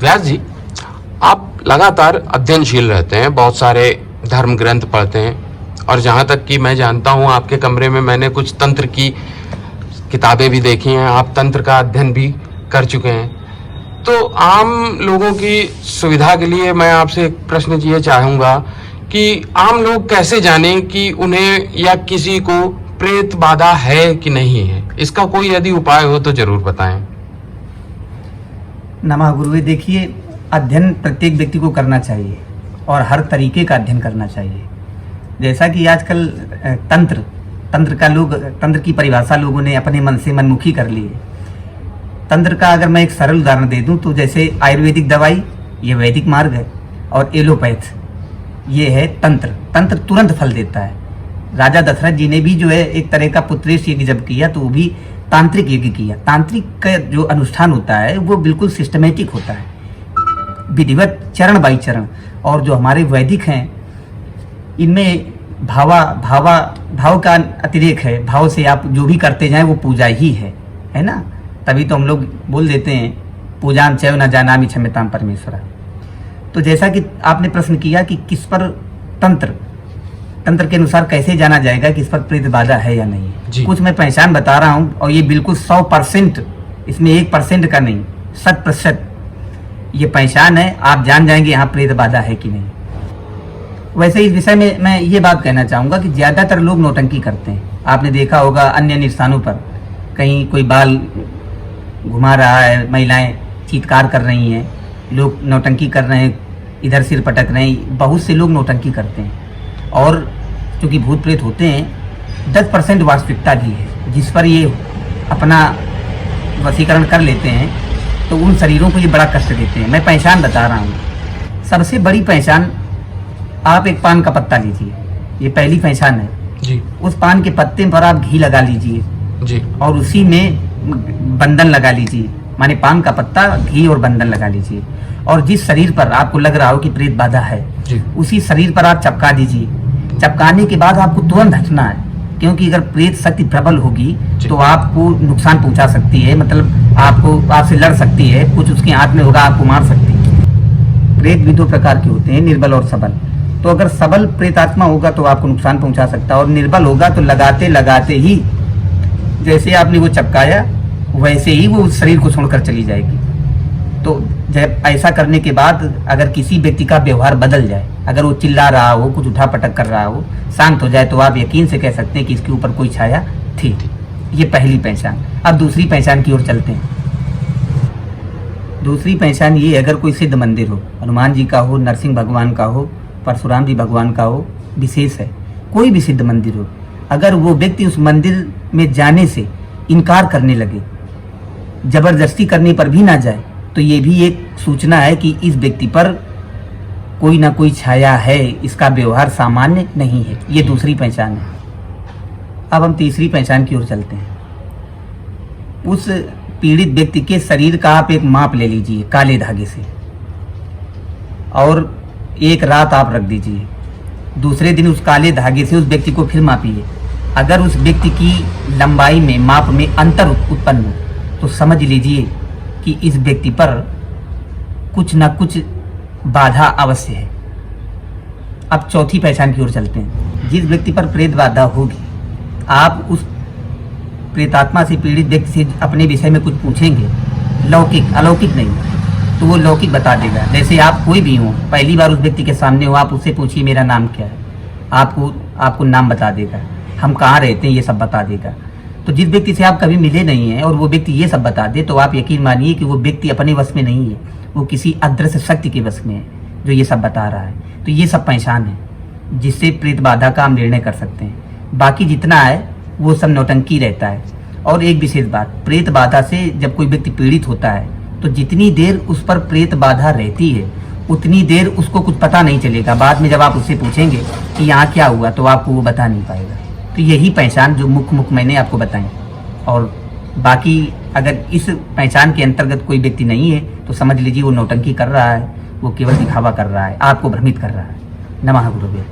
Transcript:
व्यास जी, आप लगातार अध्ययनशील रहते हैं, बहुत सारे धर्म ग्रंथ पढ़ते हैं, और जहाँ तक कि मैं जानता हूँ आपके कमरे में मैंने कुछ तंत्र की किताबें भी देखी हैं, आप तंत्र का अध्ययन भी कर चुके हैं। तो आम लोगों की सुविधा के लिए मैं आपसे एक प्रश्न ये चाहूँगा कि आम लोग कैसे जानें कि उन्हें या किसी को प्रेत बाधा है कि नहीं है? इसका कोई यदि उपाय हो तो जरूर बताएं। नमः गुरुवे। देखिए, अध्ययन प्रत्येक व्यक्ति को करना चाहिए और हर तरीके का अध्ययन करना चाहिए। जैसा कि आजकल तंत्र की परिभाषा लोगों ने अपने मन से मनमुखी कर ली है। तंत्र का अगर मैं एक सरल उदाहरण दे दूं तो जैसे आयुर्वेदिक दवाई ये वैदिक मार्ग है, और एलोपैथ ये है तंत्र तुरंत फल देता है। राजा दशरथ जी ने भी जो है एक तरह का पुत्रेश यज्ञ जब किया तो वो भी तांत्रिक यज्ञ किया। तांत्रिक का जो अनुष्ठान होता है वो बिल्कुल सिस्टमेटिक होता है, विधिवत, चरण बाई चरण। और जो हमारे वैदिक हैं इनमें भाव का अतिरेक है। भाव से आप जो भी करते जाएं वो पूजा ही है ना। तभी तो हम लोग बोल देते हैं पूजाम चैव न जानामि क्षम्यताम परमेश्वरा। तो जैसा कि आपने प्रश्न किया कि किस पर तंत्र के अनुसार कैसे जाना जाएगा कि इस पर प्रेत बाधा है या नहीं। कुछ मैं पहचान बता रहा हूँ, और ये बिल्कुल 100%, इसमें 1% का नहीं, 100% ये पहचान है। आप जान जाएंगे यहाँ प्रेत बाधा है कि नहीं। वैसे इस विषय में मैं ये बात कहना चाहूँगा कि ज़्यादातर लोग नौटंकी करते हैं। आपने देखा होगा अन्य स्थानों पर कहीं कोई बाल घुमा रहा है, महिलाएं चीत्कार कर रही हैं, लोग नौटंकी कर रहे हैं, इधर सिर पटक रहे हैं। बहुत से लोग नौटंकी करते हैं, और क्योंकि भूत प्रेत होते हैं 10% वास्तविकता भी है जिस पर ये अपना वशीकरण कर लेते हैं, तो उन शरीरों को ये बड़ा कष्ट देते हैं। मैं पहचान बता रहा हूँ। सबसे बड़ी पहचान, आप एक पान का पत्ता लीजिए, ये पहली पहचान है जी। उस पान के पत्ते पर आप घी लगा लीजिए जी, और उसी में बंधन लगा लीजिए, माने पान का पत्ता, घी और बंधन लगा लीजिए। और जिस शरीर पर आपको लग रहा हो कि प्रेत बाधा है उसी शरीर पर आप चपका दीजिए। चपकाने के बाद आपको तुरंत हटना है, क्योंकि अगर प्रेत शक्ति प्रबल होगी तो आपको नुकसान पहुंचा सकती है, मतलब आपसे लड़ सकती है, कुछ उसके हाथ में होगा, आपको मार सकती है। प्रेत भी दो प्रकार के होते हैं, निर्बल और सबल। तो अगर सबल प्रेतात्मा होगा तो आपको नुकसान पहुंचा सकता है, और निर्बल होगा तो लगाते लगाते ही जैसे आपने वो चपकाया वैसे ही वो उस शरीर को छोड़कर चली जाएगी। तो जब ऐसा करने के बाद अगर किसी व्यक्ति का व्यवहार बदल जाए, अगर वो चिल्ला रहा हो, कुछ उठा पटक कर रहा हो, शांत हो जाए, तो आप यकीन से कह सकते हैं कि इसके ऊपर कोई छाया थी। ये पहली पहचान। अब दूसरी पहचान की ओर चलते हैं। दूसरी पहचान ये, अगर कोई सिद्ध मंदिर हो, हनुमान जी का हो, नरसिंह भगवान का हो, परशुराम जी भगवान का हो, विशेष है, कोई भी सिद्ध मंदिर हो, अगर वो व्यक्ति उस मंदिर में जाने से इनकार करने लगे, जबरदस्ती करने पर भी ना जाए, तो ये भी एक सूचना है कि इस व्यक्ति पर कोई ना कोई छाया है, इसका व्यवहार सामान्य नहीं है। ये दूसरी पहचान है। अब हम तीसरी पहचान की ओर चलते हैं। उस पीड़ित व्यक्ति के शरीर का आप एक माप ले लीजिए काले धागे से, और एक रात आप रख दीजिए। दूसरे दिन उस काले धागे से उस व्यक्ति को फिर मापिए। अगर उस व्यक्ति की लंबाई में, माप में अंतर उत्पन्न हो तो समझ लीजिए कि इस व्यक्ति पर कुछ ना कुछ बाधा अवश्य है। अब चौथी पहचान की ओर चलते हैं। जिस व्यक्ति पर प्रेत बाधा होगी, आप उस प्रेतात्मा से पीड़ित व्यक्ति से अपने विषय में कुछ पूछेंगे, लौकिक अलौकिक नहीं, तो वो लौकिक बता देगा। जैसे आप कोई भी हो, पहली बार उस व्यक्ति के सामने हो, आप उससे पूछिए मेरा नाम क्या है, आपको नाम बता देगा, हम कहाँ रहते हैं ये सब बता देगा। तो जिस व्यक्ति से आप कभी मिले नहीं हैं और वो व्यक्ति ये सब बता दे, तो आप यकीन मानिए कि वो व्यक्ति अपने वश में नहीं है, वो किसी अदृश्य शक्ति के वश में है जो ये सब बता रहा है। तो ये सब पहचान है जिससे प्रेत बाधा का हम निर्णय कर सकते हैं। बाकी जितना है वो सब नौटंकी रहता है। और एक विशेष बात, प्रेत बाधा से जब कोई व्यक्ति पीड़ित होता है तो जितनी देर उस पर प्रेत बाधा रहती है उतनी देर उसको कुछ पता नहीं चलेगा। बाद में जब आप उससे पूछेंगे कि यहाँ क्या हुआ, तो आपको वो बता नहीं पाएगा। तो यही पहचान जो मुख्य मैंने आपको बताई। और बाकी अगर इस पहचान के अंतर्गत कोई व्यक्ति नहीं है तो समझ लीजिए वो नौटंकी कर रहा है, वो केवल दिखावा कर रहा है, आपको भ्रमित कर रहा है। नमः गुरुदेव।